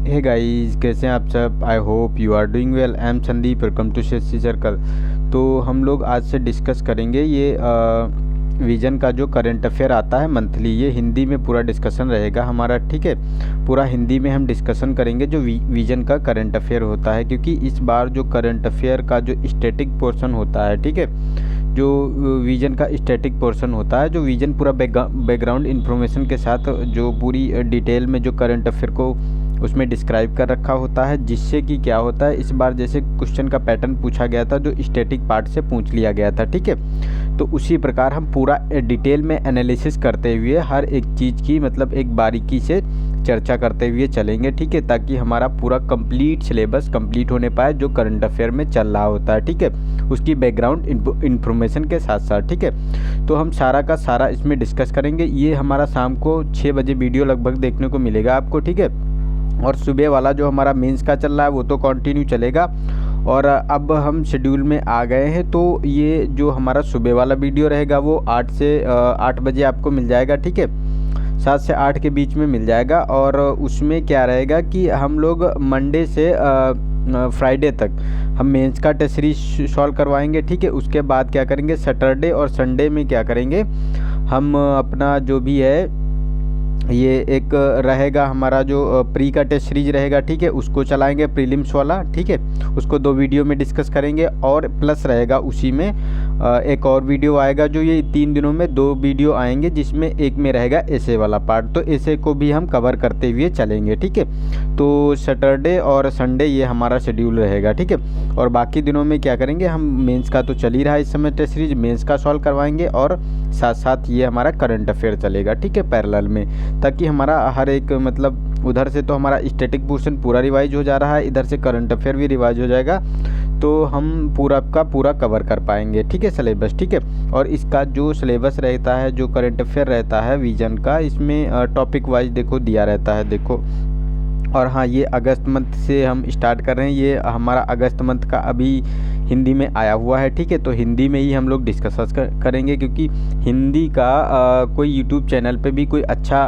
Hey guys, कैसे हैं आप सब। I hope you are doing well. I am Sandeep, welcome to शेसी सर्कल। तो हम लोग आज से डिस्कस करेंगे ये विजन का जो करंट अफेयर आता है मंथली, ये हिंदी में पूरा डिस्कशन रहेगा हमारा, ठीक है। पूरा हिंदी में हम डिस्कशन करेंगे जो विजन का करंट अफेयर होता है, क्योंकि इस बार जो करंट अफेयर का जो स्टैटिक पोर्शन होता है, ठीक है, जो विजन का स्टैटिक पोर्शन होता है, जो विजन पूरा बैकग्राउंड इन्फॉर्मेशन के साथ जो पूरी डिटेल में जो करंट अफेयर को उसमें डिस्क्राइब कर रखा होता है, जिससे कि क्या होता है, इस बार जैसे क्वेश्चन का पैटर्न पूछा गया था जो स्टैटिक पार्ट से पूछ लिया गया था, ठीक है। तो उसी प्रकार हम पूरा डिटेल में एनालिसिस करते हुए हर एक चीज़ की मतलब एक बारीकी से चर्चा करते हुए चलेंगे, ठीक है, ताकि हमारा पूरा कंप्लीट सिलेबस कंप्लीट होने पाए जो करंट अफेयर में चल रहा होता है, ठीक है, उसकी बैकग्राउंड इन्फॉर्मेशन के साथ साथ, ठीक है। तो हम सारा का सारा इसमें डिस्कस करेंगे। ये हमारा शाम को 6 बजे वीडियो लगभग देखने को मिलेगा आपको, ठीक है। और सुबह वाला जो हमारा मेंस का चल रहा है वो तो कंटिन्यू चलेगा। और अब हम शेड्यूल में आ गए हैं, तो ये जो हमारा सुबह वाला वीडियो रहेगा वो 8 बजे आपको मिल जाएगा, ठीक है, 7 से 8 के बीच में मिल जाएगा। और उसमें क्या रहेगा कि हम लोग मंडे से फ्राइडे तक हम मेंस का टेस्ट सीरीज सॉल्व करवाएंगे, ठीक है। उसके बाद क्या करेंगे, सैटरडे और संडे में क्या करेंगे, हम अपना जो भी है ये एक रहेगा हमारा जो प्री का टेस्ट सीरीज रहेगा, ठीक है, उसको चलाएंगे, प्रीलिम्स वाला, ठीक है, उसको 2 वीडियो में डिस्कस करेंगे। और प्लस रहेगा उसी में एक और वीडियो आएगा, जो ये 3 दिनों में 2 वीडियो आएंगे, जिसमें एक में रहेगा एसे वाला पार्ट, तो एसे को भी हम कवर करते हुए चलेंगे, ठीक है। तो सैटरडे और संडे ये हमारा शेड्यूल रहेगा, ठीक है। और बाकी दिनों में क्या करेंगे, हम मेंस का तो चल ही रहा है इस समय टेस्ट सीरीज, मेंस का सॉल्व करवाएंगे और साथ साथ ये हमारा करंट अफेयर चलेगा, ठीक है, पैरेलल में, ताकि हमारा हर एक मतलब उधर से तो हमारा स्टैटिक पोर्शन पूरा रिवाइज हो जा रहा है, इधर से करंट अफेयर भी रिवाइज हो जाएगा, तो हम पूरा का पूरा कवर कर पाएंगे, ठीक है, सिलेबस, ठीक है। और इसका जो सिलेबस रहता है, जो करंट अफेयर रहता है विजन का, इसमें टॉपिक वाइज देखो दिया रहता है, देखो। और हाँ, ये अगस्त मंथ से हम स्टार्ट कर रहे हैं, ये हमारा अगस्त मंथ का अभी हिंदी में आया हुआ है, ठीक है। तो हिंदी में ही हम लोग डिस्कस करेंगे, क्योंकि हिंदी का कोई यूट्यूब चैनल पे भी कोई अच्छा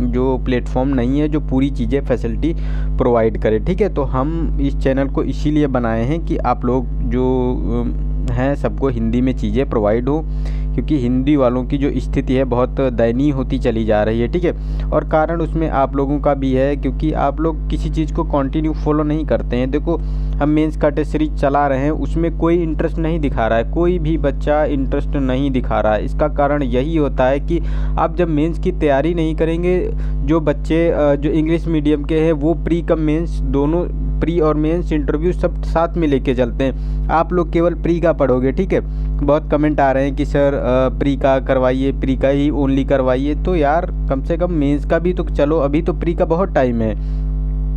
जो प्लेटफॉर्म नहीं है जो पूरी चीज़ें फैसिलिटी प्रोवाइड करे, ठीक है। तो हम इस चैनल को इसीलिए बनाए हैं कि आप लोग जो हैं सबको हिंदी में चीज़ें प्रोवाइड हो, क्योंकि हिंदी वालों की जो स्थिति है बहुत दयनीय होती चली जा रही है, ठीक है। और कारण उसमें आप लोगों का भी है, क्योंकि आप लोग किसी चीज़ को कंटिन्यू फॉलो नहीं करते हैं। देखो, हम मेंस का टेस्ट सीरीज चला रहे हैं, उसमें कोई इंटरेस्ट नहीं दिखा रहा है, कोई भी बच्चा इंटरेस्ट नहीं दिखा रहा है। इसका कारण यही होता है कि आप जब मेंस की तैयारी नहीं करेंगे, जो बच्चे जो इंग्लिश मीडियम के हैं वो प्री कम मेंस दोनों, प्री और मेंस इंटरव्यू सब साथ में लेके चलते हैं, आप लोग केवल प्री का पढ़ोगे, ठीक है। बहुत कमेंट आ रहे हैं कि सर प्री का करवाइए, प्री का ही ओनली करवाइए, तो यार कम से कम मेंस का भी तो चलो, अभी तो प्री का बहुत टाइम है।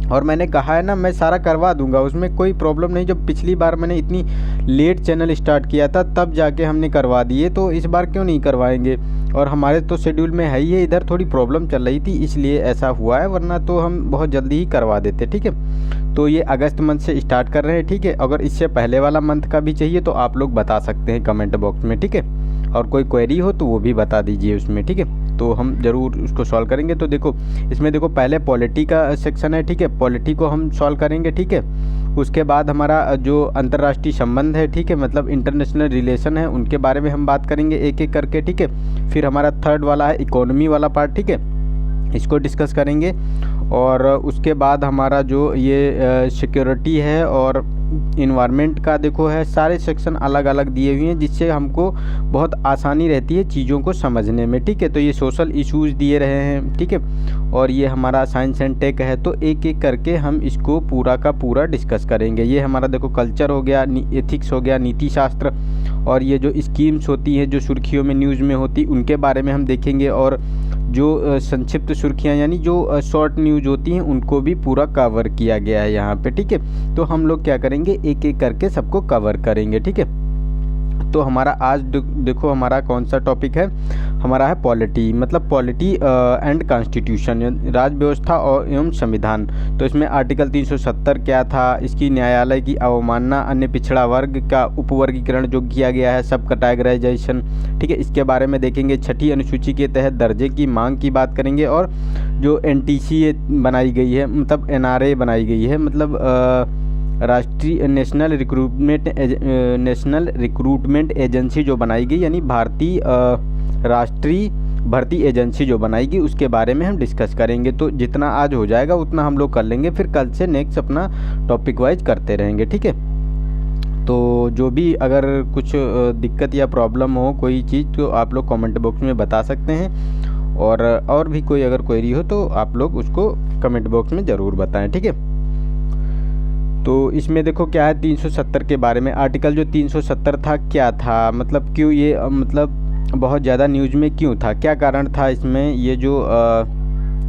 और मैंने कहा है ना, मैं सारा करवा दूंगा, उसमें कोई प्रॉब्लम नहीं। जब पिछली बार मैंने इतनी लेट चैनल स्टार्ट किया था तब जाके हमने करवा दिए, तो इस बार क्यों नहीं करवाएंगे। और हमारे तो शेड्यूल में है ही है, इधर थोड़ी प्रॉब्लम चल रही थी इसलिए ऐसा हुआ है, वरना तो हम बहुत जल्दी ही करवा देते, ठीक है। तो ये अगस्त मंथ से स्टार्ट कर रहे हैं, ठीक है। अगर इससे पहले वाला मंथ का भी चाहिए तो आप लोग बता सकते हैं कमेंट बॉक्स में, ठीक है। और कोई क्वेरी हो तो वो भी बता दीजिए उसमें, ठीक है, तो हम ज़रूर उसको सॉल्व करेंगे। तो देखो, इसमें देखो पहले पॉलिटी का सेक्शन है, ठीक है, पॉलिटी को हम सॉल्व करेंगे, ठीक है। उसके बाद हमारा जो अंतर्राष्ट्रीय संबंध है, ठीक है, मतलब इंटरनेशनल रिलेशन है, उनके बारे में हम बात करेंगे एक एक करके, ठीक है। फिर हमारा थर्ड वाला है इकोनॉमी वाला पार्ट, ठीक है, इसको डिस्कस करेंगे। और उसके बाद हमारा जो ये सिक्योरिटी है और इन्वायरमेंट का देखो है, सारे सेक्शन अलग अलग दिए हुए हैं, जिससे हमको बहुत आसानी रहती है चीज़ों को समझने में, ठीक है। तो ये सोशल इश्यूज़ दिए रहे हैं, ठीक है। और ये हमारा साइंस एंड टेक है, तो एक एक करके हम इसको पूरा का पूरा डिस्कस करेंगे। ये हमारा देखो कल्चर हो गया, एथिक्स हो गया, नीति शास्त्र, और ये जो स्कीम्स होती हैं जो सुर्खियों में न्यूज़ में होती, उनके बारे में हम देखेंगे। और जो संक्षिप्त सुर्खियाँ यानी जो शॉर्ट न्यूज़ होती हैं उनको भी पूरा कवर किया गया है यहाँ पे, ठीक है। तो हम लोग क्या करेंगे, एक एक करके सबको कवर करेंगे, ठीक है। तो हमारा आज देखो हमारा कौन सा टॉपिक है, हमारा है पॉलिटी, मतलब पॉलिटी एंड कॉन्स्टिट्यूशन, राज व्यवस्था और एवं संविधान। तो इसमें आर्टिकल 370 क्या था, इसकी न्यायालय की अवमानना, अन्य पिछड़ा वर्ग का उपवर्गीकरण जो किया गया है, सब कैटेगराइजेशन, ठीक है, इसके बारे में देखेंगे। छठी अनुसूची के तहत दर्जे की मांग की बात करेंगे, और जो NTC बनाई गई है, मतलब NRA बनाई गई है, मतलब राष्ट्रीय नेशनल रिक्रूटमेंट एजेंसी जो बनाई गई, यानी भारतीय राष्ट्रीय भर्ती एजेंसी जो बनाएगी, उसके बारे में हम डिस्कस करेंगे। तो जितना आज हो जाएगा उतना हम लोग कर लेंगे, फिर कल से नेक्स्ट अपना टॉपिक वाइज करते रहेंगे, ठीक है। तो जो भी अगर कुछ दिक्कत या प्रॉब्लम हो कोई चीज़, तो आप लोग कमेंट बॉक्स में बता सकते हैं, और भी कोई अगर क्वेरी हो तो आप लोग उसको कमेंट बॉक्स में ज़रूर बताएं, ठीक है। तो इसमें देखो क्या है 370 के बारे में। आर्टिकल जो 370 था क्या था, मतलब क्यों ये मतलब बहुत ज़्यादा न्यूज़ में क्यों था, क्या कारण था इसमें, ये जो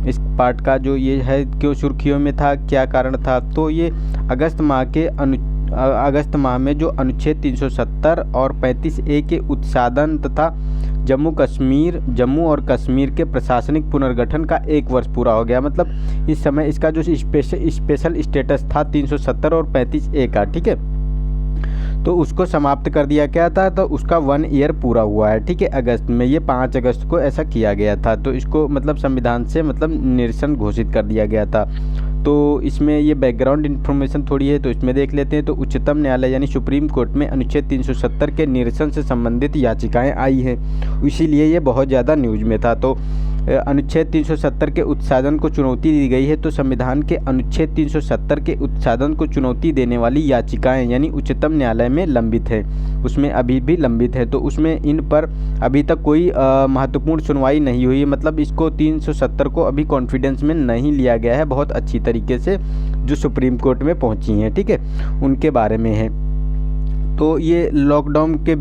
इस पार्ट का जो ये है क्यों सुर्खियों में था, क्या कारण था। तो ये अगस्त माह में जो अनुच्छेद 370 और 35A के उत्साधन तथा जम्मू और कश्मीर के प्रशासनिक पुनर्गठन का 1 वर्ष पूरा हो गया। मतलब इस समय इसका जो स्पेशल स्टेटस था 370 और 35A का, ठीक है, तो उसको समाप्त कर दिया गया था। तो उसका 1 ईयर पूरा हुआ है, ठीक है, अगस्त में, ये 5 अगस्त को ऐसा किया गया था। तो इसको मतलब संविधान से मतलब निरसन घोषित कर दिया गया था। तो इसमें ये बैकग्राउंड इन्फॉर्मेशन थोड़ी है, तो इसमें देख लेते हैं। तो उच्चतम न्यायालय यानी सुप्रीम कोर्ट में अनुच्छेद 370 के निरसन से संबंधित याचिकाएं आई हैं, इसीलिए ये बहुत ज़्यादा न्यूज़ में था। तो अनुच्छेद 370 के उत्साधन को चुनौती दी गई है। तो संविधान के अनुच्छेद 370 के उत्साधन को चुनौती देने वाली याचिकाएं यानी उच्चतम न्यायालय में लंबित है, उसमें अभी भी लंबित है। तो उसमें इन पर अभी तक कोई महत्वपूर्ण सुनवाई नहीं हुई, मतलब इसको 370 को अभी कॉन्फिडेंस में नहीं लिया गया है बहुत अच्छी तरीके से, जो सुप्रीम कोर्ट में पहुंची हैं, ठीक है, उनके बारे में है। तो ये लॉकडाउन के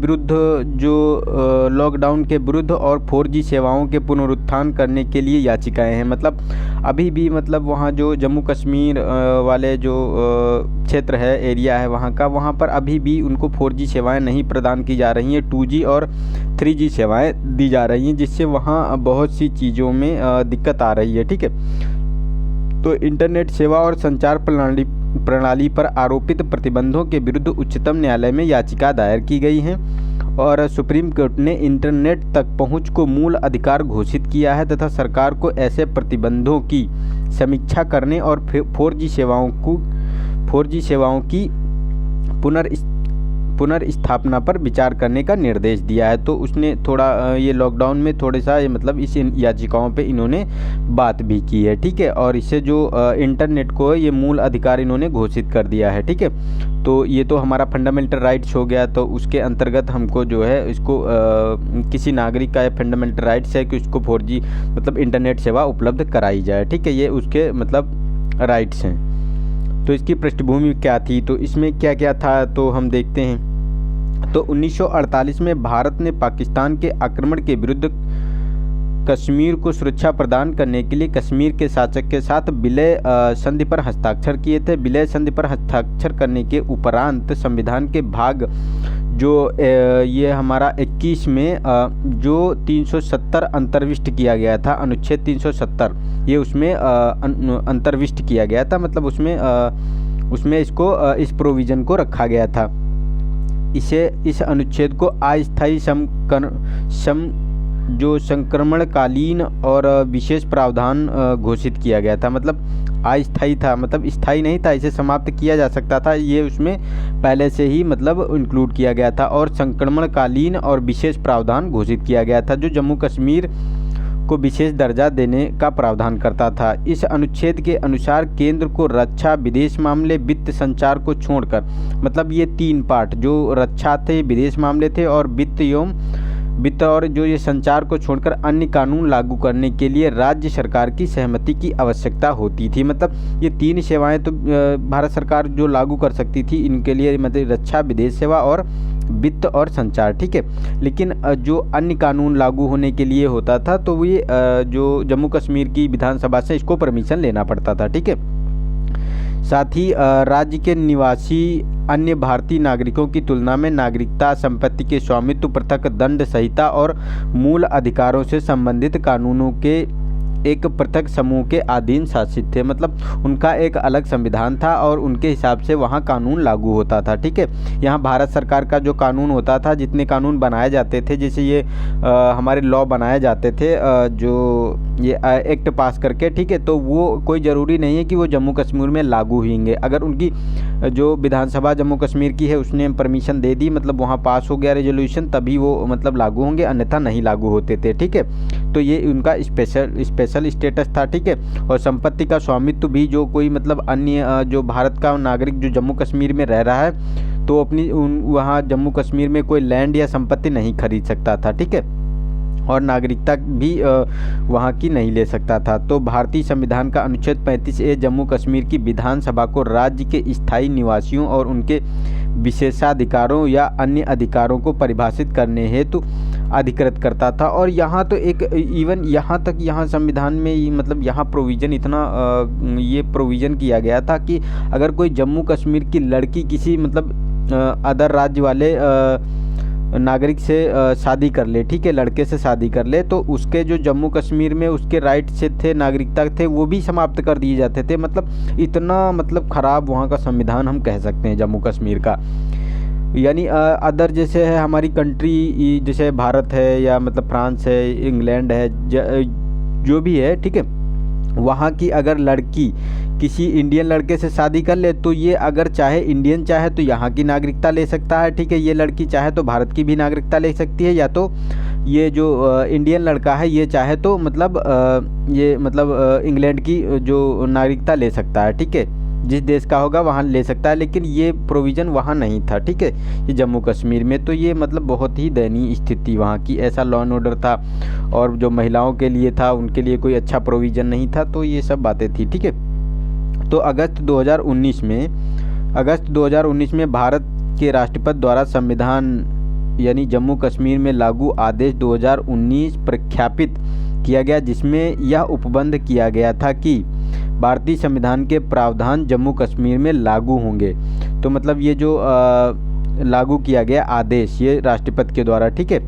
विरुद्ध और 4G सेवाओं के पुनरुत्थान करने के लिए याचिकाएं हैं। मतलब अभी भी मतलब वहाँ जो जम्मू कश्मीर वाले जो क्षेत्र है, एरिया है वहाँ पर अभी भी उनको 4G सेवाएं नहीं प्रदान की जा रही हैं, 2G और 3G सेवाएं दी जा रही हैं, जिससे वहाँ बहुत सी चीज़ों में दिक्कत आ रही है, ठीक है। तो इंटरनेट सेवा और संचार प्रणाली पर आरोपित प्रतिबंधों के विरुद्ध उच्चतम न्यायालय में याचिका दायर की गई हैं, और सुप्रीम कोर्ट ने इंटरनेट तक पहुंच को मूल अधिकार घोषित किया है तथा सरकार को ऐसे प्रतिबंधों की समीक्षा करने और 4G सेवाओं की पुनर्स्थापना पर विचार करने का निर्देश दिया है। तो उसने थोड़ा ये लॉकडाउन में थोड़ा सा मतलब इस याचिकाओं पे इन्होंने बात भी की है, ठीक है, और इससे जो इंटरनेट को ये मूल अधिकार इन्होंने घोषित कर दिया है, ठीक है। तो ये तो हमारा फंडामेंटल राइट्स हो गया, तो उसके अंतर्गत हमको जो है इसको किसी नागरिक का फंडामेंटल राइट्स है कि उसको 4G मतलब इंटरनेट सेवा उपलब्ध कराई जाए, ठीक है, ये उसके मतलब राइट्स हैं। तो इसकी पृष्ठभूमि क्या थी, तो इसमें क्या क्या था, तो हम देखते हैं। तो 1948 में भारत ने पाकिस्तान के आक्रमण के विरुद्ध कश्मीर को सुरक्षा प्रदान करने के लिए कश्मीर के शासक के साथ विलय संधि पर हस्ताक्षर किए थे। विलय संधि पर हस्ताक्षर करने के उपरांत संविधान के भाग जो ये हमारा 21 में जो 370 अंतर्विष्ट किया गया था, अनुच्छेद 370 ये उसमें अंतर्विष्ट किया गया था, मतलब उसमें इसको इस प्रोविज़न को रखा गया था। इस अनुच्छेद को अस्थायी जो संक्रमणकालीन और विशेष प्रावधान घोषित किया गया था। मतलब अस्थायी था, मतलब स्थायी नहीं था, इसे समाप्त किया जा सकता था, ये उसमें पहले से ही मतलब इंक्लूड किया गया था। और संक्रमणकालीन और विशेष प्रावधान घोषित किया गया था, जो जम्मू कश्मीर को विशेष दर्जा देने का प्रावधान करता था। इस अनुच्छेद के अनुसार केंद्र को रक्षा, विदेश मामले, वित्त, संचार को छोड़कर, मतलब ये 3 पार्ट जो रक्षा थे, विदेश मामले थे और वित्त और जो ये संचार को छोड़कर अन्य कानून लागू करने के लिए राज्य सरकार की सहमति की आवश्यकता होती थी। मतलब ये 3 सेवाएं तो भारत सरकार जो लागू कर सकती थी, इनके लिए मतलब रक्षा, विदेश सेवा और वित्त और संचार, ठीक है। लेकिन जो अन्य कानून लागू होने के लिए होता था, तो ये जो जम्मू कश्मीर की विधानसभा से इसको परमिशन लेना पड़ता था, ठीक है। साथ ही राज्य के निवासी अन्य भारतीय नागरिकों की तुलना में नागरिकता, संपत्ति के स्वामित्व, पृथक दंड संहिता और मूल अधिकारों से संबंधित कानूनों के एक पृथक समूह के अधीन शासित थे। मतलब उनका एक अलग संविधान था और उनके हिसाब से वहाँ कानून लागू होता था। ठीक है, यहाँ भारत सरकार का जो कानून होता था, जितने कानून बनाए जाते थे, जैसे ये हमारे लॉ बनाए जाते थे, जो ये एक्ट पास करके, ठीक है, तो वो कोई ज़रूरी नहीं है कि वो जम्मू कश्मीर में लागू होंगे। अगर उनकी जो विधानसभा जम्मू कश्मीर की है उसने परमिशन दे दी, मतलब वहाँ पास हो गया रेजोल्यूशन, तभी वो मतलब लागू होंगे, अन्यथा नहीं लागू होते थे। ठीक है, तो ये उनका स्पेशल स्टेटस था। ठीक है, और संपत्ति का स्वामित्व भी जो कोई मतलब अन्य जो भारत का नागरिक जो जम्मू कश्मीर में रह रहा है तो अपनी वहाँ जम्मू कश्मीर में कोई लैंड या संपत्ति नहीं खरीद सकता था। ठीक है, और नागरिकता भी वहाँ की नहीं ले सकता था। तो भारतीय संविधान का अनुच्छेद 35A जम्मू कश्मीर की विधानसभा को राज्य के स्थायी निवासियों और उनके विशेषाधिकारों या अन्य अधिकारों को परिभाषित करने हेतु अधिकृत करता था। और यहाँ तो एक इवन यहाँ तक यहाँ संविधान में मतलब यहाँ प्रोविज़न इतना ये प्रोविज़न किया गया था कि अगर कोई जम्मू कश्मीर की लड़की किसी मतलब अदर राज्य वाले नागरिक से शादी कर ले, ठीक है, लड़के से शादी कर ले, तो उसके जो जम्मू कश्मीर में उसके राइट से थे, नागरिकता थे, वो भी समाप्त कर दिए जाते थे। मतलब इतना मतलब ख़राब वहाँ का संविधान हम कह सकते हैं जम्मू कश्मीर का। यानी अदर जैसे है हमारी कंट्री, जैसे भारत है या मतलब फ्रांस है, इंग्लैंड है, जो भी है, ठीक है, वहाँ की अगर लड़की किसी इंडियन लड़के से शादी कर ले तो ये अगर चाहे इंडियन चाहे तो यहाँ की नागरिकता ले सकता है। ठीक है, ये लड़की चाहे तो भारत की भी नागरिकता ले सकती है, या तो ये जो इंडियन लड़का है ये चाहे तो मतलब ये मतलब इंग्लैंड की जो नागरिकता ले सकता है। ठीक है, जिस देश का होगा वहाँ ले सकता है, लेकिन ये प्रोविज़न वहाँ नहीं था। ठीक है, ये जम्मू कश्मीर में, तो ये मतलब बहुत ही दयनीय स्थिति वहाँ की, ऐसा लॉ एंड ऑर्डर था, और जो महिलाओं के लिए था उनके लिए कोई अच्छा प्रोविज़न नहीं था। तो ये सब बातें थी। ठीक है, तो अगस्त 2019 में भारत के राष्ट्रपति द्वारा संविधान यानी जम्मू कश्मीर में लागू आदेश 2019 प्रख्यापित किया गया, जिसमें यह उपबंध किया गया था कि भारतीय संविधान के प्रावधान जम्मू कश्मीर में लागू होंगे। तो मतलब ये जो लागू किया गया आदेश ये राष्ट्रपति के द्वारा, ठीक है,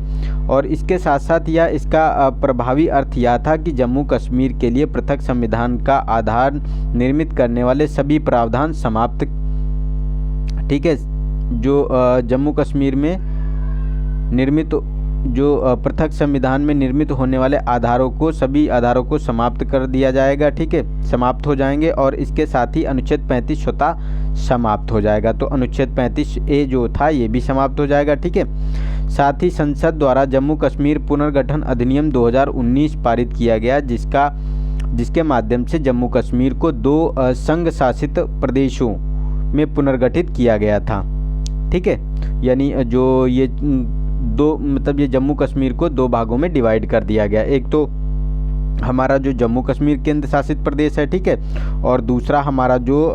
और इसके साथ साथ यह इसका प्रभावी अर्थ यह था कि जम्मू कश्मीर के लिए पृथक संविधान का आधार निर्मित करने वाले सभी प्रावधान समाप्त, ठीक है, जो जम्मू कश्मीर में निर्मित जो पृथक संविधान में निर्मित होने वाले आधारों को, सभी आधारों को समाप्त कर दिया जाएगा। ठीक है, समाप्त हो जाएंगे, और इसके साथ ही अनुच्छेद 35 स्वतः समाप्त हो जाएगा। तो अनुच्छेद 35A जो था ये भी समाप्त हो जाएगा। ठीक है, साथ ही संसद द्वारा जम्मू कश्मीर पुनर्गठन अधिनियम 2019 पारित किया गया, जिसके माध्यम से जम्मू कश्मीर को 2 संघ शासित प्रदेशों में पुनर्गठित किया गया था। ठीक है, यानी जो ये मतलब ये जम्मू कश्मीर को 2 भागों में डिवाइड कर दिया गया। एक तो हमारा जो जम्मू कश्मीर केंद्र शासित प्रदेश है, ठीक है, और दूसरा हमारा जो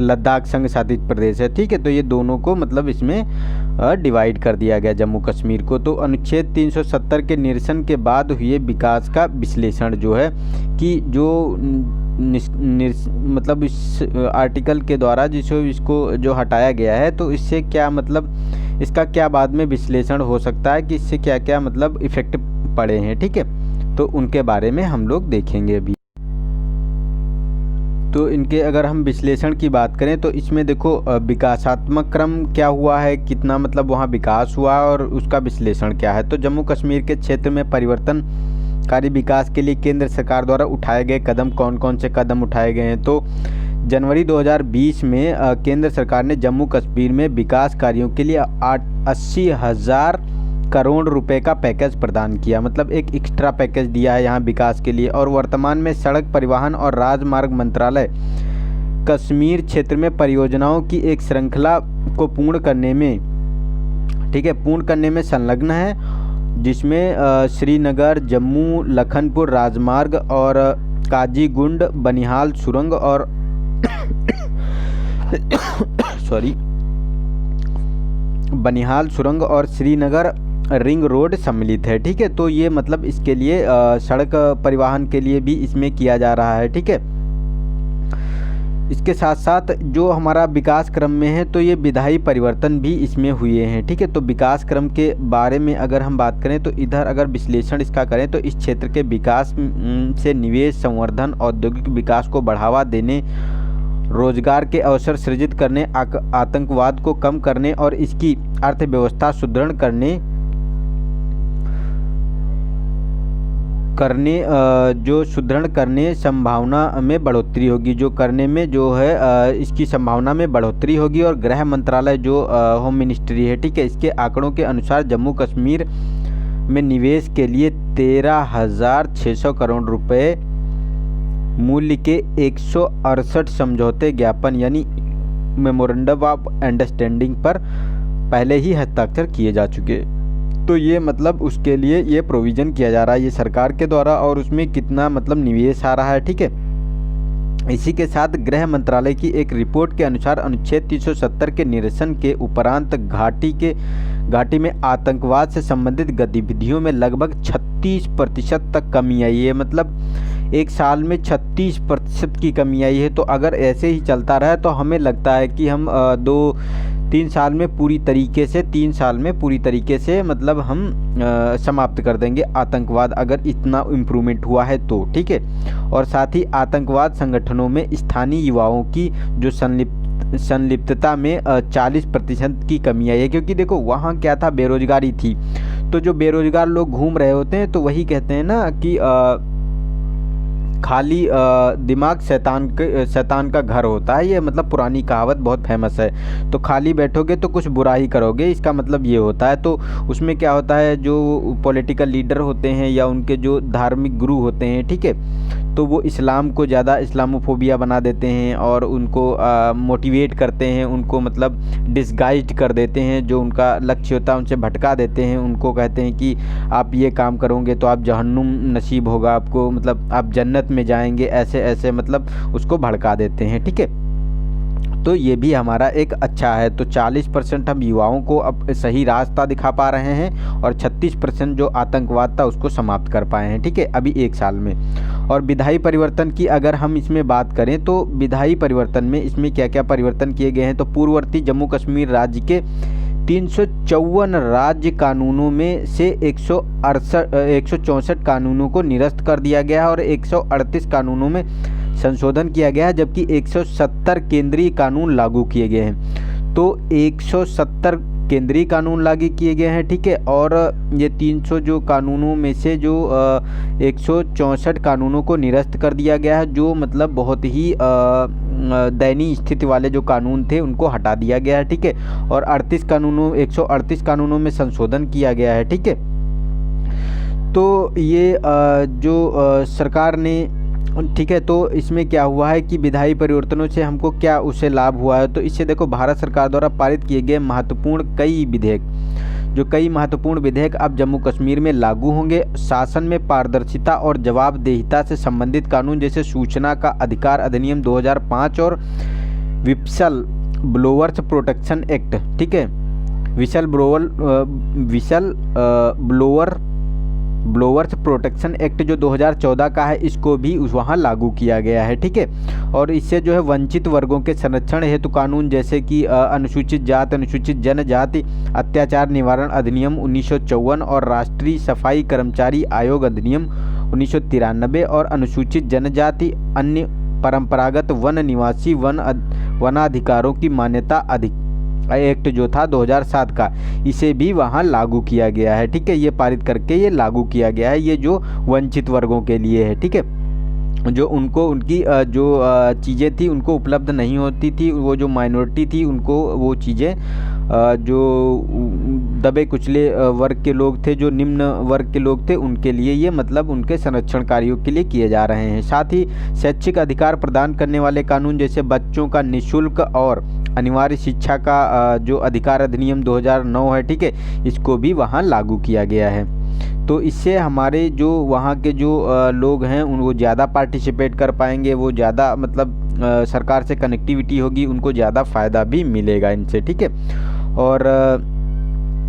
लद्दाख संघ शासित प्रदेश है। ठीक है, तो ये दोनों को मतलब इसमें डिवाइड कर दिया गया जम्मू कश्मीर को। तो अनुच्छेद 370 के निरसन के बाद हुए विकास का विश्लेषण जो है कि जो मतलब इस आर्टिकल के द्वारा इसको जो हटाया गया है, तो इससे क्या मतलब इसका क्या बाद में विश्लेषण हो सकता है कि इससे क्या क्या मतलब इफ़ेक्ट पड़े हैं। ठीक है, तो उनके बारे में हम लोग देखेंगे अभी। तो इनके अगर हम विश्लेषण की बात करें तो इसमें देखो विकासात्मक क्रम क्या हुआ है, कितना मतलब वहाँ विकास हुआ और उसका विश्लेषण क्या है। तो जम्मू कश्मीर के क्षेत्र में परिवर्तनकारी विकास के लिए केंद्र सरकार द्वारा उठाए गए कदम कौन कौन से कदम उठाए गए हैं। तो जनवरी 2020 में केंद्र सरकार ने जम्मू कश्मीर में विकास कार्यों के लिए 80,000 करोड़ रुपए का पैकेज प्रदान किया, मतलब एक एक्स्ट्रा पैकेज दिया है यहाँ विकास के लिए। और वर्तमान में सड़क परिवहन और राजमार्ग मंत्रालय कश्मीर क्षेत्र में परियोजनाओं की एक श्रृंखला को पूर्ण करने में संलग्न है, जिसमें श्रीनगर, जम्मू, लखनपुर राजमार्ग और काजीगुंड, बनिहाल सुरंग और बनिहाल सुरंग और श्रीनगर रिंग रोड सम्मिलित है। ठीक है, तो ये मतलब इसके लिए सड़क परिवहन के लिए भी इसमें किया जा रहा है। ठीक है, इसके साथ साथ जो हमारा विकास क्रम में है तो ये विधायी परिवर्तन भी इसमें हुए हैं, ठीक है। तो विकास क्रम के बारे में अगर हम बात करें तो इधर अगर विश्लेषण इसका करें तो इस क्षेत्र के विकास से निवेश, संवर्धन, औद्योगिक विकास को बढ़ावा देने, रोजगार के अवसर सृजित करने, आतंकवाद को कम करने और इसकी अर्थव्यवस्था सुदृढ़ करने जो सुदृढ़ करने संभावना में बढ़ोतरी होगी, जो करने में जो है इसकी संभावना में बढ़ोतरी होगी। और गृह मंत्रालय जो होम मिनिस्ट्री है, ठीक है, इसके आंकड़ों के अनुसार जम्मू कश्मीर में निवेश के लिए 13,600 करोड़ रुपए मूल्य के 168 समझौते ज्ञापन यानी मेमोरेंडम ऑफ अंडरस्टैंडिंग पर पहले ही हस्ताक्षर किए जा चुके। तो ये मतलब उसके लिए ये प्रोविज़न किया जा रहा है ये सरकार के द्वारा, और उसमें कितना मतलब निवेश आ रहा है, ठीक है। इसी के साथ गृह मंत्रालय की एक रिपोर्ट के अनुसार अनुच्छेद 370 के निरसन के उपरांत घाटी में आतंकवाद से संबंधित गतिविधियों में लगभग 36% तक कमी आई है। मतलब एक साल में 36% की कमी आई है। तो अगर ऐसे ही चलता रहा तो हमें लगता है कि हम 3 साल में पूरी तरीके से मतलब हम समाप्त कर देंगे आतंकवाद, अगर इतना इम्प्रूवमेंट हुआ है तो, ठीक है। और साथ ही आतंकवाद संगठनों में स्थानीय युवाओं की जो संलिप्तता में 40% की कमी आई है। क्योंकि देखो वहाँ क्या था, बेरोजगारी थी। तो जो बेरोजगार लोग घूम रहे होते हैं तो वही कहते हैं ना कि खाली दिमाग शैतान का घर होता है। ये मतलब पुरानी कहावत बहुत फेमस है। तो खाली बैठोगे तो कुछ बुरा ही करोगे, इसका मतलब ये होता है। तो उसमें क्या होता है, जो पॉलिटिकल लीडर होते हैं या उनके जो धार्मिक गुरु होते हैं, ठीक है, तो वो इस्लाम को ज़्यादा इस्लामोफोबिया बना देते हैं और उनको मोटिवेट करते हैं, उनको मतलब डिसगाइज्ड कर देते हैं। जो उनका लक्ष्य होता है उनसे भटका देते हैं। उनको कहते हैं कि आप ये काम करोगे तो आप जहन्नुम नसीब होगा आपको, मतलब आप जन्नत में जाएंगे, ऐसे मतलब उसको भड़का देते हैं, ठीक है। तो ये भी हमारा एक अच्छा है। तो 40% हम युवाओं को अब सही रास्ता दिखा पा रहे हैं और 36% जो आतंकवाद था उसको समाप्त कर पाए हैं, ठीक है, अभी 1 साल में। और विधायी परिवर्तन की अगर हम इसमें बात करें तो विधायी परिवर्तन में इसमें क्या क्या परिवर्तन किए गए हैं। तो पूर्ववर्ती जम्मू कश्मीर राज्य के 354 राज्य कानूनों में से 164 कानूनों को निरस्त कर दिया गया है और 138 कानूनों में संशोधन किया गया है, जबकि 170 केंद्रीय कानून लागू किए गए हैं। तो 170 केंद्रीय कानून लागू किए गए हैं, ठीक है। और ये 300 जो कानूनों में से जो 164 कानूनों को निरस्त कर दिया गया है, जो मतलब बहुत ही दयनीय स्थिति वाले जो कानून थे उनको हटा दिया गया है, ठीक है। और 138 कानूनों में संशोधन किया गया है, ठीक है। तो ये जो सरकार ने, ठीक है, तो इसमें क्या हुआ है कि विधायी परिवर्तनों से हमको क्या उससे लाभ हुआ है। तो इससे देखो भारत सरकार द्वारा पारित किए गए कई महत्वपूर्ण विधेयक अब जम्मू कश्मीर में लागू होंगे। शासन में पारदर्शिता और जवाबदेहिता से संबंधित कानून जैसे सूचना का अधिकार अधिनियम 2005 और विसल ब्लोअर्स प्रोटेक्शन एक्ट, ठीक है, विसल ब्लोअर्स प्रोटेक्शन एक्ट जो 2014 का है, इसको भी वहाँ लागू किया गया है, ठीक है। और इससे जो है वंचित वर्गों के संरक्षण हेतु कानून जैसे कि अनुसूचित जाति, अनुसूचित जनजाति अत्याचार निवारण अधिनियम 1954 और राष्ट्रीय सफाई कर्मचारी आयोग अधिनियम 1993 और अनुसूचित जनजाति अन्य परंपरागत वन निवासी वनाधिकारों की मान्यता एक्ट जो था 2007 का, इसे भी वहाँ लागू किया गया है, ठीक है। ये पारित करके ये लागू किया गया है, ये जो वंचित वर्गों के लिए है, ठीक है, जो उनको उनकी जो चीज़ें थी उनको उपलब्ध नहीं होती थी, वो जो माइनॉरिटी थी उनको वो चीज़ें जो दबे कुचले वर्ग के लोग थे, जो निम्न वर्ग के लोग थे, उनके लिए ये मतलब उनके संरक्षण कार्यों के लिए किए जा रहे हैं। साथ ही शैक्षिक अधिकार प्रदान करने वाले कानून जैसे बच्चों का निःशुल्क और अनिवार्य शिक्षा का जो अधिकार अधिनियम 2009 है, ठीक है, इसको भी वहाँ लागू किया गया है। तो इससे हमारे जो वहाँ के जो लोग हैं वो ज़्यादा पार्टिसिपेट कर पाएंगे, वो ज़्यादा मतलब सरकार से कनेक्टिविटी होगी, उनको ज़्यादा फ़ायदा भी मिलेगा इनसे, ठीक है। और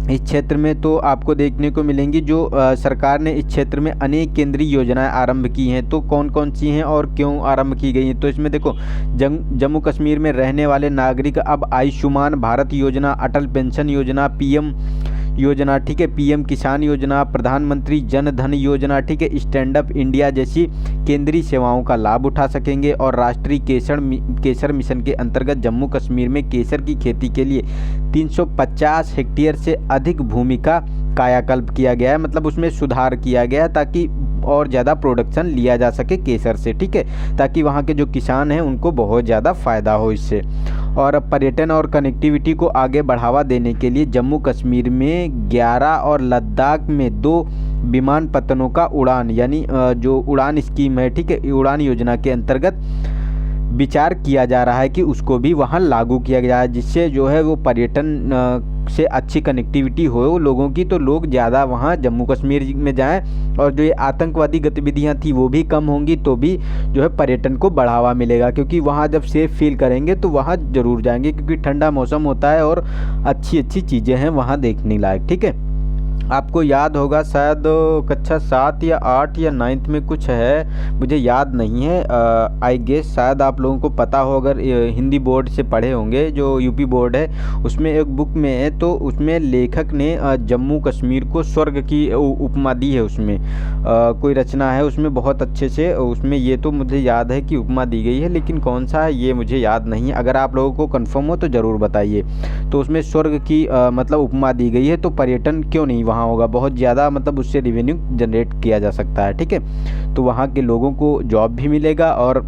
इस क्षेत्र में तो आपको देखने को मिलेंगी जो सरकार ने इस क्षेत्र में अनेक केंद्रीय योजनाएं आरंभ की हैं। तो कौन कौन सी हैं और क्यों आरंभ की गई हैं, तो इसमें देखो जम्मू कश्मीर में रहने वाले नागरिक अब आयुष्मान भारत योजना, अटल पेंशन योजना, पीएम योजना, ठीक है, पीएम किसान योजना, प्रधानमंत्री जन धन योजना, ठीक है, स्टैंड अप इंडिया जैसी केंद्रीय सेवाओं का लाभ उठा सकेंगे। और राष्ट्रीय केसर मिशन के अंतर्गत जम्मू कश्मीर में केसर की खेती के लिए 350 हेक्टेयर से अधिक भूमि का कायाकल्प किया गया है, मतलब उसमें सुधार किया गया है ताकि और ज़्यादा प्रोडक्शन लिया जा सके केसर से, ठीक है, ताकि वहाँ के जो किसान हैं उनको बहुत ज़्यादा फ़ायदा हो इससे। और पर्यटन और कनेक्टिविटी को आगे बढ़ावा देने के लिए जम्मू कश्मीर में 11 और लद्दाख में 2 विमानपत्तनों का उड़ान यानी जो उड़ान स्कीम है, ठीक है, उड़ान योजना के अंतर्गत विचार किया जा रहा है कि उसको भी वहाँ लागू किया जाए, जिससे जो है वो पर्यटन से अच्छी कनेक्टिविटी हो लोगों की, तो लोग ज़्यादा वहाँ जम्मू कश्मीर में जाएं और जो ये आतंकवादी गतिविधियाँ थी वो भी कम होंगी, तो भी जो है पर्यटन को बढ़ावा मिलेगा, क्योंकि वहाँ जब सेफ़ फील करेंगे तो वहाँ ज़रूर जाएंगे, क्योंकि ठंडा मौसम होता है और अच्छी अच्छी चीज़ें हैं वहाँ देखने लायक, ठीक है। आपको याद होगा शायद कक्षा 7 या 8 या 9th में कुछ है, मुझे याद नहीं है, आई गेस शायद आप लोगों को पता हो अगर हिंदी बोर्ड से पढ़े होंगे, जो यूपी बोर्ड है उसमें एक बुक में है, तो उसमें लेखक ने जम्मू कश्मीर को स्वर्ग की उपमा दी है। उसमें कोई रचना है उसमें बहुत अच्छे से, उसमें ये तो मुझे याद है कि उपमा दी गई है, लेकिन कौन सा है ये मुझे याद नहीं है, अगर आप लोगों को कन्फर्म हो तो ज़रूर बताइए। तो उसमें स्वर्ग की मतलब उपमा दी गई है, तो पर्यटन क्यों नहीं वहाँ होगा, बहुत ज़्यादा मतलब उससे रेवेन्यू जनरेट किया जा सकता है, ठीक है। तो वहाँ के लोगों को जॉब भी मिलेगा और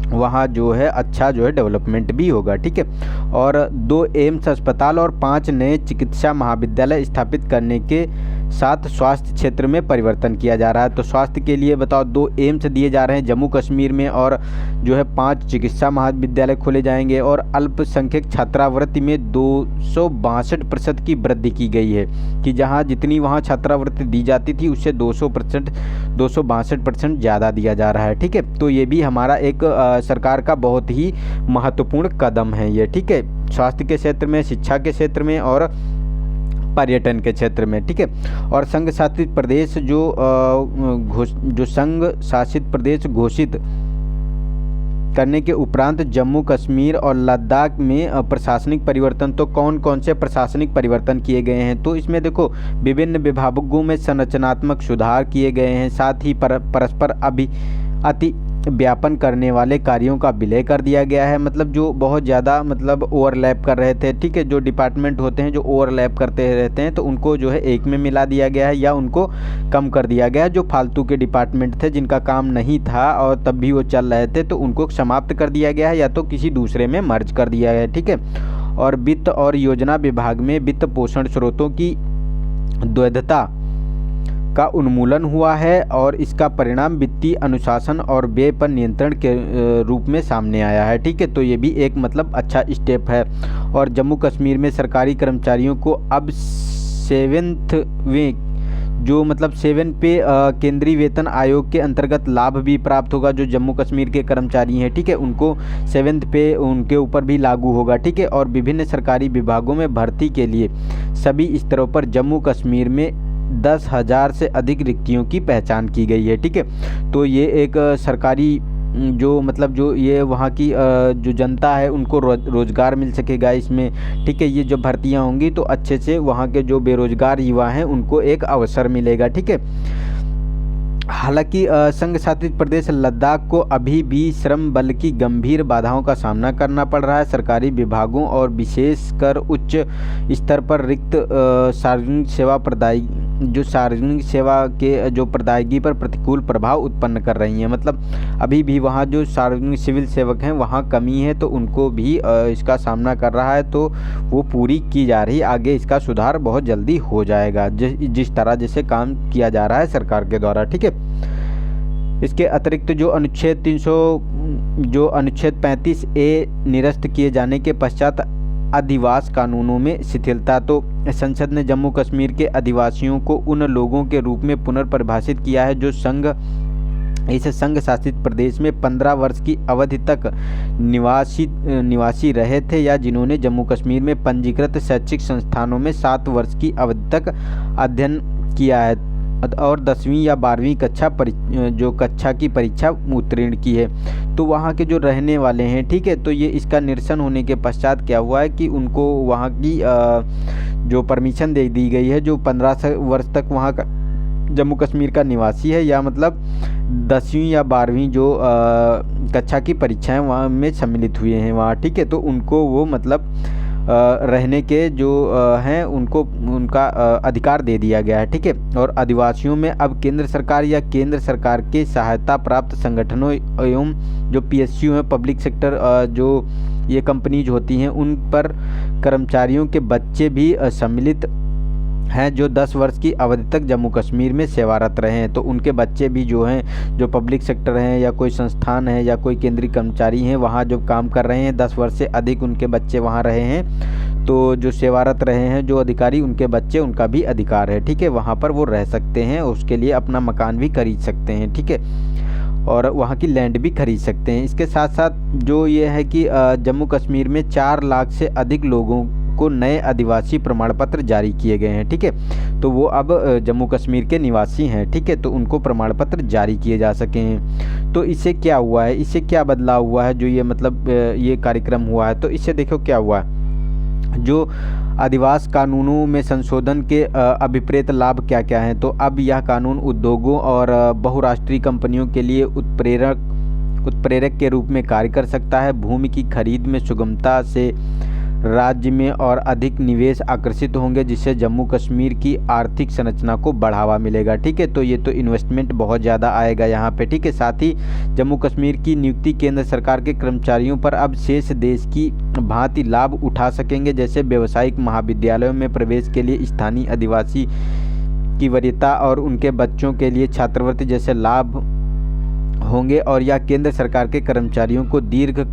वहाँ जो है अच्छा जो है डेवलपमेंट भी होगा, ठीक है। और 2 एम्स अस्पताल और 5 नए चिकित्सा महाविद्यालय स्थापित करने के साथ स्वास्थ्य क्षेत्र में परिवर्तन किया जा रहा है। तो स्वास्थ्य के लिए बताओ 2 एम्स दिए जा रहे हैं जम्मू कश्मीर में, और जो है 5 चिकित्सा महाविद्यालय खोले जाएंगे, और अल्पसंख्यक छात्रावृत्ति में 262% की वृद्धि की गई है, कि जहाँ जितनी वहाँ छात्रावृत्ति दी जाती थी उससे 262% ज़्यादा दिया जा रहा है, ठीक है। तो ये भी हमारा एक सरकार का बहुत ही महत्वपूर्ण कदम है ये, ठीक है, स्वास्थ्य के क्षेत्र में, शिक्षा के क्षेत्र में और पर्यटन के क्षेत्र में, ठीक है। और संघ शासित प्रदेश जो संघ शासित प्रदेश घोषित करने के उपरांत जम्मू कश्मीर और लद्दाख में प्रशासनिक परिवर्तन, तो कौन कौन से प्रशासनिक परिवर्तन किए गए हैं, तो इसमें देखो विभिन्न विभागों में संरचनात्मक सुधार किए गए हैं, साथ ही परस्पर अति व्यापन करने वाले कार्यों का विलय कर दिया गया है, मतलब जो बहुत ज़्यादा मतलब ओवरलैप कर रहे थे, ठीक है, जो डिपार्टमेंट होते हैं जो ओवरलैप करते रहते हैं, तो उनको जो है एक में मिला दिया गया है या उनको कम कर दिया गया है। जो फालतू के डिपार्टमेंट थे जिनका काम नहीं था और तब भी वो चल रहे थे, तो उनको समाप्त कर दिया गया है या तो किसी दूसरे में मर्ज कर दिया गया है, ठीक है। और वित्त और योजना विभाग में वित्त पोषण स्रोतों की द्वैधता का उन्मूलन हुआ है, और इसका परिणाम वित्तीय अनुशासन और व्यय पर नियंत्रण के रूप में सामने आया है, ठीक है। तो ये भी एक मतलब अच्छा स्टेप है। और जम्मू कश्मीर में सरकारी कर्मचारियों को अब 7वें जो मतलब 7 पे केंद्रीय वेतन आयोग के अंतर्गत लाभ भी प्राप्त होगा। जो जम्मू कश्मीर के कर्मचारी हैं, ठीक है, उनको 7th पे उनके ऊपर भी लागू होगा, ठीक है। और विभिन्न सरकारी विभागों में भर्ती के लिए सभी स्तरों पर जम्मू कश्मीर में 10,000 से अधिक रिक्तियों की पहचान की गई है, ठीक है। तो ये एक सरकारी जो मतलब जो ये वहाँ की जो जनता है उनको रोज़गार मिल सकेगा इसमें, ठीक है। ये जो भर्तियाँ होंगी तो अच्छे से वहाँ के जो बेरोजगार युवा हैं उनको एक अवसर मिलेगा, ठीक है। हालांकि संघ शासित प्रदेश लद्दाख को अभी भी श्रम बल की गंभीर बाधाओं का सामना करना पड़ रहा है। सरकारी विभागों और विशेषकर उच्च स्तर पर रिक्त सार्वजनिक सेवा के जो प्रदायगी पर प्रतिकूल प्रभाव उत्पन्न कर रही हैं। मतलब अभी भी वहाँ जो सार्वजनिक सिविल सेवक हैं वहाँ कमी है, तो उनको भी इसका सामना कर रहा है, तो वो पूरी की जा रही। आगे इसका सुधार बहुत जल्दी हो जाएगा जिस तरह जैसे काम किया जा रहा है सरकार के द्वारा, ठीक है। इसके अतिरिक्त जो अनुच्छेद 35A निरस्त किए जाने के पश्चात आदिवासी कानूनों में शिथिलता, तो संसद ने जम्मू कश्मीर के आदिवासियों को उन लोगों के रूप में पुनर्परिभाषित किया है जो संघ इस संघ शासित प्रदेश में 15 वर्ष की अवधि तक निवासी रहे थे या जिन्होंने जम्मू कश्मीर में पंजीकृत शैक्षिक संस्थानों में 7 वर्ष की अवधि तक अध्ययन किया है और 10वीं या 12वीं कक्षा की परीक्षा उत्तीर्ण की है। तो वहाँ के जो रहने वाले हैं, ठीक है, तो ये इसका निरसन होने के पश्चात क्या हुआ है कि उनको वहाँ की जो परमिशन दे दी गई है, जो 15 वर्ष तक वहाँ का जम्मू कश्मीर का निवासी है या मतलब 10वीं या 12वीं जो कक्षा की परीक्षाएं वहाँ में सम्मिलित हुए हैं वहाँ, ठीक है, तो उनको वो मतलब रहने के जो हैं उनको उनका अधिकार दे दिया गया है, ठीक है। और आदिवासियों में अब केंद्र सरकार या केंद्र सरकार के सहायता प्राप्त संगठनों एवं जो PSU हैं, पब्लिक सेक्टर जो ये कंपनीज होती हैं, उन पर कर्मचारियों के बच्चे भी सम्मिलित हैं जो 10 वर्ष की अवधि तक जम्मू कश्मीर में सेवारत रहे हैं। तो उनके बच्चे भी जो हैं, जो पब्लिक सेक्टर हैं या कोई संस्थान है या कोई केंद्रीय कर्मचारी हैं, वहाँ जो काम कर रहे हैं 10 वर्ष से अधिक उनके बच्चे वहाँ रहे हैं, तो जो सेवारत रहे हैं जो अधिकारी, उनके बच्चे, उनका भी अधिकार है, ठीक है, वहाँ पर वो रह सकते हैं, उसके लिए अपना मकान भी खरीद सकते हैं, ठीक है, और वहाँ की लैंड भी खरीद सकते हैं। इसके साथ साथ जो ये है कि जम्मू कश्मीर में 4 लाख से अधिक लोगों को नए आदिवासी प्रमाण पत्र जारी किए गए हैं, ठीक है, तो वो अब जम्मू कश्मीर के निवासी हैं, ठीक है, तो उनको प्रमाण पत्र जारी किए जा सके हैं। तो इससे क्या हुआ है, इससे क्या बदलाव हुआ है, जो ये मतलब ये कार्यक्रम हुआ है, तो इससे देखो क्या हुआ है। जो आदिवासी कानूनों में संशोधन के अभिप्रेत लाभ क्या क्या हैं, तो अब यह कानून उद्योगों और बहुराष्ट्रीय कंपनियों के लिए उत्प्रेरक के रूप में कार्य कर सकता है। भूमि की खरीद में सुगमता से राज्य में और अधिक निवेश आकर्षित होंगे, जिससे जम्मू कश्मीर की आर्थिक संरचना को बढ़ावा मिलेगा, ठीक है, तो ये तो इन्वेस्टमेंट बहुत ज़्यादा आएगा यहाँ पे, ठीक है। साथ ही जम्मू कश्मीर की नियुक्ति केंद्र सरकार के कर्मचारियों पर अब शेष देश की भांति लाभ उठा सकेंगे, जैसे व्यावसायिक महाविद्यालयों में प्रवेश के लिए स्थानीय आदिवासी की वरीयता और उनके बच्चों के लिए छात्रवृत्ति जैसे लाभ होंगे। और यह केंद्र सरकार के कर्मचारियों को दीर्घ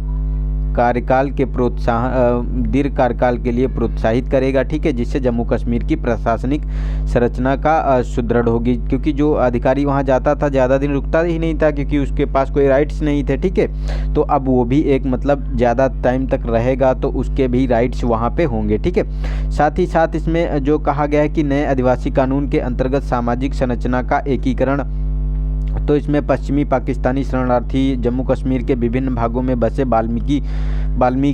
कार्यकाल के लिए प्रोत्साहित करेगा, ठीक है, जिससे जम्मू कश्मीर की प्रशासनिक संरचना का सुदृढ़ होगी, क्योंकि जो अधिकारी वहां जाता था ज़्यादा दिन रुकता ही नहीं था, क्योंकि उसके पास कोई राइट्स नहीं थे, ठीक है, तो अब वो भी एक मतलब ज़्यादा टाइम तक रहेगा तो उसके भी राइट्स वहाँ पे होंगे, ठीक है। साथ ही साथ इसमें जो कहा गया है कि नए आदिवासी कानून के अंतर्गत सामाजिक संरचना का एकीकरण, तो इसमें पश्चिमी पाकिस्तानी शरणार्थी, जम्मू कश्मीर के विभिन्न भागों में बसे वाल्मीकि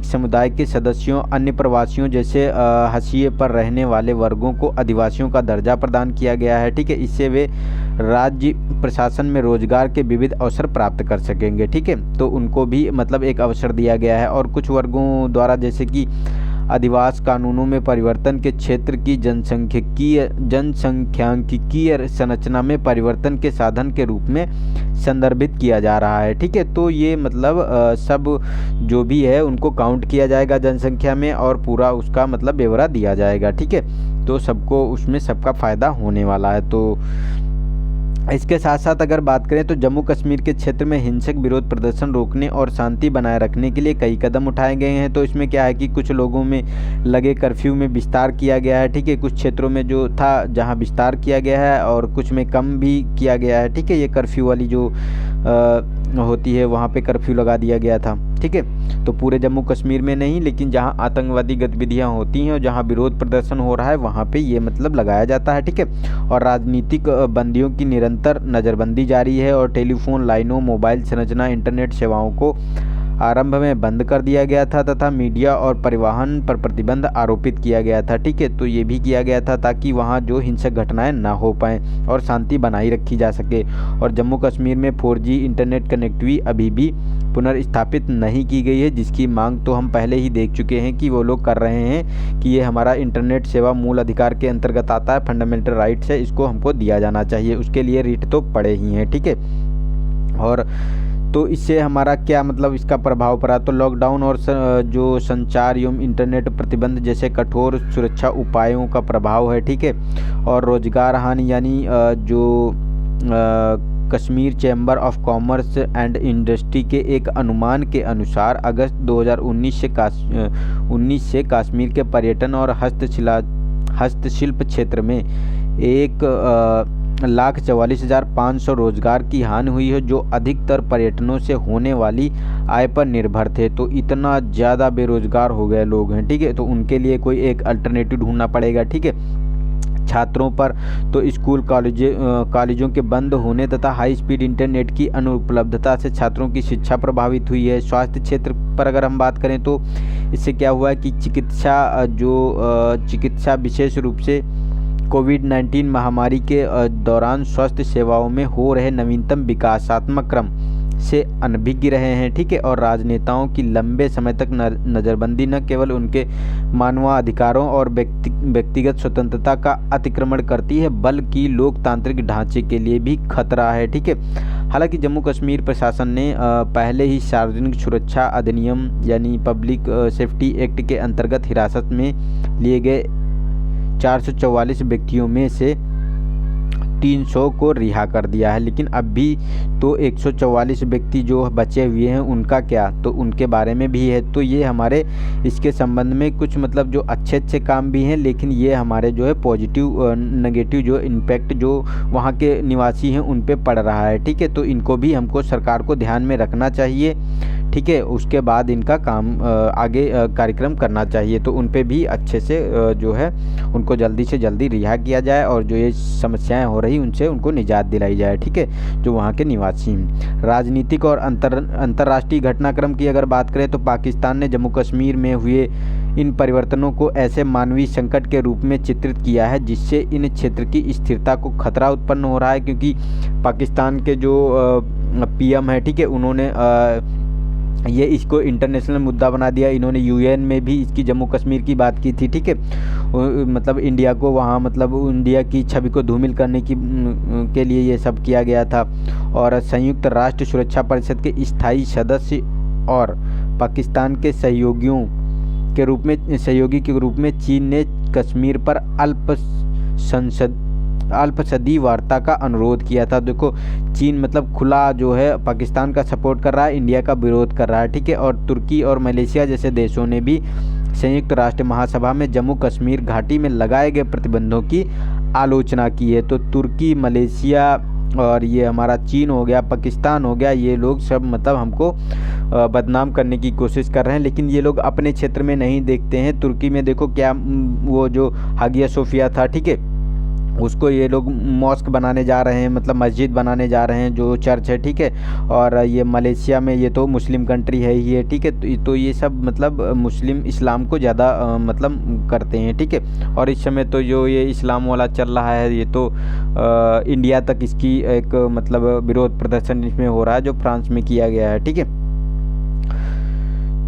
समुदाय के सदस्यों, अन्य प्रवासियों जैसे हाशिए पर रहने वाले वर्गों को आदिवासियों का दर्जा प्रदान किया गया है, ठीक है, इससे वे राज्य प्रशासन में रोजगार के विविध अवसर प्राप्त कर सकेंगे, ठीक है, तो उनको भी मतलब एक अवसर दिया गया है। और कुछ वर्गों द्वारा जैसे कि आदिवासी कानूनों में परिवर्तन के क्षेत्र की जनसंख्यांकिकीय संरचना में परिवर्तन के साधन के रूप में संदर्भित किया जा रहा है, ठीक है, तो ये मतलब सब जो भी है उनको काउंट किया जाएगा जनसंख्या में और पूरा उसका मतलब ब्यौरा दिया जाएगा, ठीक है, तो सबको उसमें सबका फ़ायदा होने वाला है। तो इसके साथ साथ अगर बात करें तो जम्मू कश्मीर के क्षेत्र में हिंसक विरोध प्रदर्शन रोकने और शांति बनाए रखने के लिए कई कदम उठाए गए हैं। तो इसमें क्या है कि कुछ लोगों में लगे कर्फ्यू में विस्तार किया गया है, ठीक है, कुछ क्षेत्रों में जो था जहां विस्तार किया गया है और कुछ में कम भी किया गया है, ठीक है, ये कर्फ्यू वाली जो होती है वहाँ पे कर्फ्यू लगा दिया गया था, ठीक है, तो पूरे जम्मू कश्मीर में नहीं, लेकिन जहाँ आतंकवादी गतिविधियाँ होती हैं और जहाँ विरोध प्रदर्शन हो रहा है वहाँ पे ये मतलब लगाया जाता है, ठीक है। और राजनीतिक बंदियों की निरंतर नज़रबंदी जारी है और टेलीफोन लाइनों, मोबाइल संरचना, इंटरनेट सेवाओं को आरंभ में बंद कर दिया गया था तथा मीडिया और परिवहन पर प्रतिबंध आरोपित किया गया था, ठीक है, तो ये भी किया गया था ताकि वहाँ जो हिंसक घटनाएं ना हो पाएँ और शांति बनाई रखी जा सके। और जम्मू कश्मीर में 4G इंटरनेट कनेक्टिविटी अभी भी पुनर्स्थापित नहीं की गई है, जिसकी मांग तो हम पहले ही देख चुके हैं कि वो लोग कर रहे हैं कि ये हमारा इंटरनेट सेवा मूल अधिकार के अंतर्गत आता है, फंडामेंटल राइट्स है, इसको हमको दिया जाना चाहिए, उसके लिए रिट तो पड़े ही हैं, ठीक है। और तो इससे हमारा क्या मतलब इसका प्रभाव पड़ा, तो लॉकडाउन और जो संचार एवं इंटरनेट प्रतिबंध जैसे कठोर सुरक्षा उपायों का प्रभाव है, ठीक है। और रोजगार हानि यानी जो Kashmir chamber of commerce and industry के एक अनुमान के अनुसार अगस्त 2019 से कश्मीर के पर्यटन और हस्तशिल्प क्षेत्र में 1,44,500 रोजगार की हानि हुई है, जो अधिकतर पर्यटनों से होने वाली आय पर निर्भर थे। तो इतना ज़्यादा बेरोजगार हो गए लोग हैं, ठीक है, तो उनके लिए कोई एक अल्टरनेटिव ढूंढना पड़ेगा, ठीक है। छात्रों पर तो स्कूल कॉलेजों के बंद होने तथा हाई स्पीड इंटरनेट की अनुपलब्धता से छात्रों की शिक्षा प्रभावित हुई है। स्वास्थ्य क्षेत्र पर अगर हम बात करें तो इससे क्या हुआ है कि चिकित्सा विशेष रूप से कोविड-19 महामारी के दौरान स्वास्थ्य सेवाओं में हो रहे नवीनतम विकासात्मक क्रम से अनभिज्ञ रहे हैं, ठीक है। और राजनेताओं की लंबे समय तक नज़रबंदी न केवल उनके मानवाधिकारों और व्यक्तिगत स्वतंत्रता का अतिक्रमण करती है, बल्कि लोकतांत्रिक ढांचे के लिए भी खतरा है, ठीक है। हालांकि जम्मू कश्मीर प्रशासन ने पहले ही सार्वजनिक सुरक्षा अधिनियम यानी पब्लिक सेफ्टी एक्ट के अंतर्गत हिरासत में लिए गए 444 व्यक्तियों में से 300 को रिहा कर दिया है, लेकिन अब भी तो 144 व्यक्ति जो बचे हुए हैं उनका क्या, तो उनके बारे में भी है। तो ये हमारे इसके संबंध में कुछ मतलब जो अच्छे काम भी हैं, लेकिन ये हमारे जो है पॉजिटिव नेगेटिव जो इम्पैक्ट जो वहाँ के निवासी हैं उन पे पड़ रहा है, ठीक है। तो इनको भी हमको सरकार को ध्यान में रखना चाहिए, ठीक है। उसके बाद इनका काम आगे कार्यक्रम करना चाहिए, तो उन पे भी अच्छे से जो है उनको जल्दी से जल्दी रिहा किया जाए और जो ये समस्याएं हो रही उनसे उनको निजात दिलाई जाए, ठीक है, जो वहाँ के निवासी हैं। राजनीतिक और अंतर्राष्ट्रीय घटनाक्रम की अगर बात करें तो पाकिस्तान ने जम्मू कश्मीर में हुए इन परिवर्तनों को ऐसे मानवीय संकट के रूप में चित्रित किया है जिससे इन क्षेत्र की स्थिरता को खतरा उत्पन्न हो रहा है, क्योंकि पाकिस्तान के जो पीएम है, ठीक है, उन्होंने ये इसको इंटरनेशनल मुद्दा बना दिया। इन्होंने यूएन में भी इसकी जम्मू कश्मीर की बात की थी, ठीक है। मतलब इंडिया को वहाँ मतलब इंडिया की छवि को धूमिल करने की के लिए ये सब किया गया था। और संयुक्त राष्ट्र सुरक्षा परिषद के स्थायी सदस्य और पाकिस्तान के सहयोगी के रूप में चीन ने कश्मीर पर अल्पसदी वार्ता का अनुरोध किया था। देखो चीन मतलब खुला जो है पाकिस्तान का सपोर्ट कर रहा है, इंडिया का विरोध कर रहा है, ठीक है। और तुर्की और मलेशिया जैसे देशों ने भी संयुक्त राष्ट्र महासभा में जम्मू कश्मीर घाटी में लगाए गए प्रतिबंधों की आलोचना की है। तो तुर्की, मलेशिया और ये हमारा चीन हो गया, पाकिस्तान हो गया, ये लोग सब मतलब हमको बदनाम करने की कोशिश कर रहे हैं, लेकिन ये लोग अपने क्षेत्र में नहीं देखते हैं। तुर्की में देखो क्या वो जो हागिया सोफिया था, ठीक है, उसको ये लोग मॉस्क बनाने जा रहे हैं, मतलब मस्जिद बनाने जा रहे हैं, जो चर्च है, ठीक है। और ये मलेशिया में ये तो मुस्लिम कंट्री है ही है, ठीक है। तो ये सब मतलब मुस्लिम इस्लाम को ज़्यादा मतलब करते हैं, ठीक है। और इस समय तो जो ये इस्लाम वाला चल रहा है, ये तो इंडिया तक इसकी एक मतलब विरोध प्रदर्शन इसमें हो रहा है, जो फ्रांस में किया गया है, ठीक है।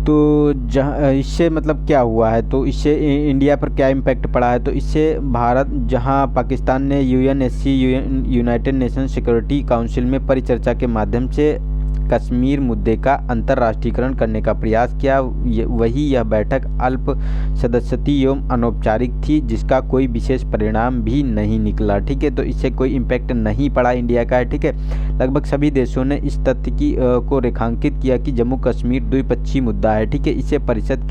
तो जहाँ इससे मतलब क्या हुआ है, तो इससे इंडिया पर क्या इम्पैक्ट पड़ा है, तो इससे भारत जहाँ पाकिस्तान ने UNSC United nation security council में परिचर्चा के माध्यम से कश्मीर मुद्दे का अंतर्राष्ट्रीयकरण करने का प्रयास किया, वही यह बैठक अल्प सदस्यतीय एवं अनौपचारिक थी, जिसका कोई विशेष परिणाम भी नहीं निकला, ठीक है। तो इससे कोई इम्पैक्ट नहीं पड़ा इंडिया का, ठीक है। लगभग सभी देशों ने इस तथ्य की को रेखांकित किया कि जम्मू कश्मीर द्विपक्षीय मुद्दा है, ठीक है। इसे परिषद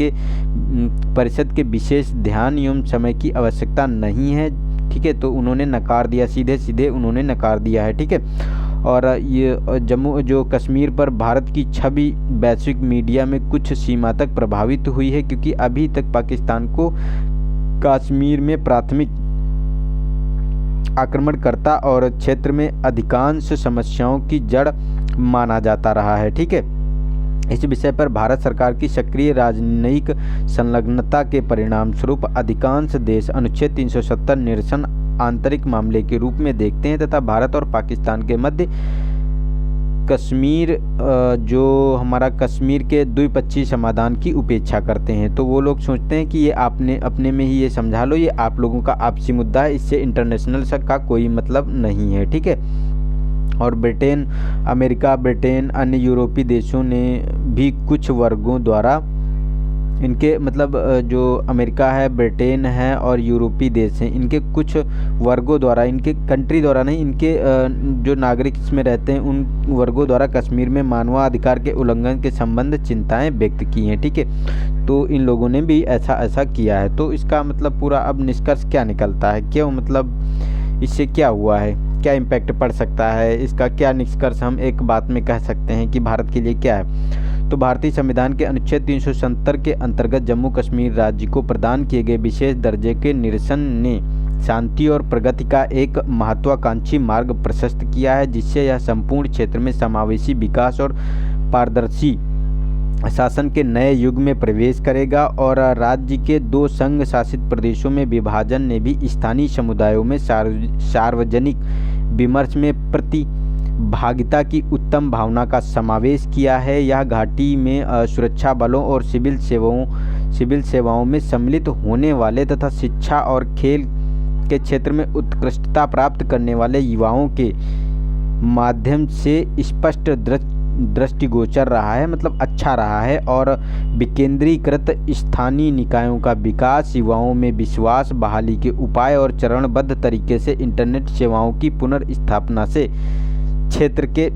के विशेष ध्यान एवं समय की आवश्यकता नहीं है, ठीक है। तो उन्होंने नकार दिया, सीधे उन्होंने नकार दिया है, ठीक है। और ये जम्मू जो कश्मीर पर भारत की छवि वैश्विक मीडिया में कुछ सीमा तक प्रभावित हुई है, क्योंकि अभी तक पाकिस्तान को कश्मीर में प्राथमिक आक्रमणकर्ता और क्षेत्र में अधिकांश समस्याओं की जड़ माना जाता रहा है, ठीक है। इस विषय पर भारत सरकार की सक्रिय राजनयिक संलग्नता के परिणाम स्वरूप अधिकांश देश अनुच्छेद 370 निरसन आंतरिक मामले के रूप में देखते हैं तथा भारत और पाकिस्तान के मध्य कश्मीर जो हमारा कश्मीर के द्विपक्षीय समाधान की उपेक्षा करते हैं। तो वो लोग सोचते हैं कि ये आपने अपने में ही ये समझा लो, ये आप लोगों का आपसी मुद्दा है, इससे इंटरनेशनल का कोई मतलब नहीं है, ठीक है। और अमेरिका, ब्रिटेन, अन्य यूरोपीय देशों ने भी कुछ वर्गों द्वारा इनके मतलब जो अमेरिका है, ब्रिटेन है और यूरोपीय देश हैं, इनके कुछ वर्गों द्वारा, इनके कंट्री द्वारा नहीं, इनके जो नागरिक इसमें रहते हैं उन वर्गों द्वारा कश्मीर में मानवाधिकार के उल्लंघन के संबंध चिंताएं व्यक्त की हैं, ठीक है। तो इन लोगों ने भी ऐसा किया है। तो इसका मतलब पूरा अब निष्कर्ष क्या निकलता है, क्यों मतलब इससे क्या हुआ है क्या इम्पैक्ट पड़ सकता है, इसका क्या निष्कर्ष हम एक बात में कह सकते हैं कि भारत के लिए क्या है। तो भारतीय संविधान के अनुच्छेद 370 के अंतर्गत जम्मू कश्मीर राज्य को प्रदान किए गए विशेष दर्जे के निरसन ने शांति और प्रगति का एक महत्वाकांक्षी मार्ग प्रशस्त किया है, जिससे यह संपूर्ण क्षेत्र में समावेशी विकास और पारदर्शी शासन के नए युग में प्रवेश करेगा। और राज्य के 2 संघ शासित प्रदेशों में विभाजन ने भी स्थानीय समुदायों में सार्वजनिक विमर्श में प्रतिभागिता की उत्तम भावना का समावेश किया है। यह घाटी में सुरक्षा बलों और सिविल सेवाओं में सम्मिलित होने वाले तथा शिक्षा और खेल के क्षेत्र में उत्कृष्टता प्राप्त करने वाले युवाओं के माध्यम से स्पष्ट दृष्टिगोचर रहा है, मतलब अच्छा रहा है। और विकेंद्रीकृत स्थानीय निकायों का विकास, युवाओं में विश्वास बहाली के उपाय और चरणबद्ध तरीके से इंटरनेट सेवाओं की पुनर्स्थापना से क्षेत्र के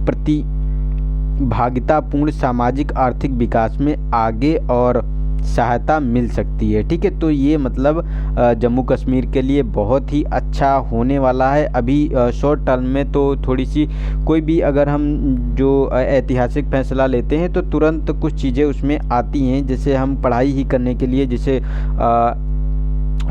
प्रतिभागितापूर्ण सामाजिक आर्थिक विकास में आगे और सहायता मिल सकती है। ठीक है, तो ये मतलब जम्मू कश्मीर के लिए बहुत ही अच्छा होने वाला है। अभी शॉर्ट टर्म में तो थोड़ी सी कोई भी अगर हम जो ऐतिहासिक फैसला लेते हैं तो तुरंत कुछ चीज़ें उसमें आती हैं। जैसे हम पढ़ाई ही करने के लिए, जैसे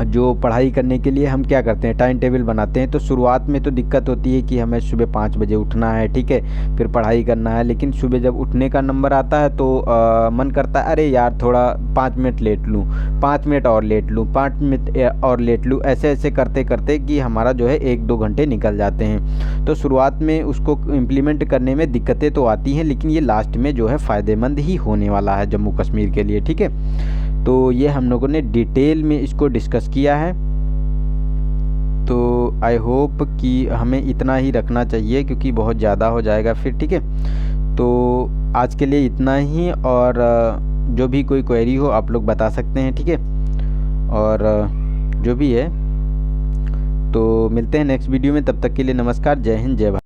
जो पढ़ाई करने के लिए हम क्या करते हैं, टाइम टेबल बनाते हैं। तो शुरुआत में तो दिक्कत होती है कि हमें सुबह 5 बजे उठना है, ठीक है, फिर पढ़ाई करना है। लेकिन सुबह जब उठने का नंबर आता है तो मन करता है अरे यार थोड़ा 5 मिनट लेट लूँ, 5 मिनट और लेट लूँ, 5 मिनट और लेट लूँ, ऐसे ऐसे करते करते कि हमारा जो है 1-2 घंटे निकल जाते हैं। तो शुरुआत में उसको इम्प्लीमेंट करने में दिक्कतें तो आती हैं, लेकिन ये लास्ट में जो है फ़ायदेमंद ही होने वाला है जम्मू कश्मीर के लिए। ठीक है, तो ये हम लोगों ने डिटेल में इसको डिस्कस किया है। तो आई होप कि हमें इतना ही रखना चाहिए क्योंकि बहुत ज़्यादा हो जाएगा फिर। ठीक है, तो आज के लिए इतना ही, और जो भी कोई क्वेरी हो आप लोग बता सकते हैं। ठीक है, और जो भी है तो मिलते हैं नेक्स्ट वीडियो में। तब तक के लिए नमस्कार, जय हिंद, जय भारत।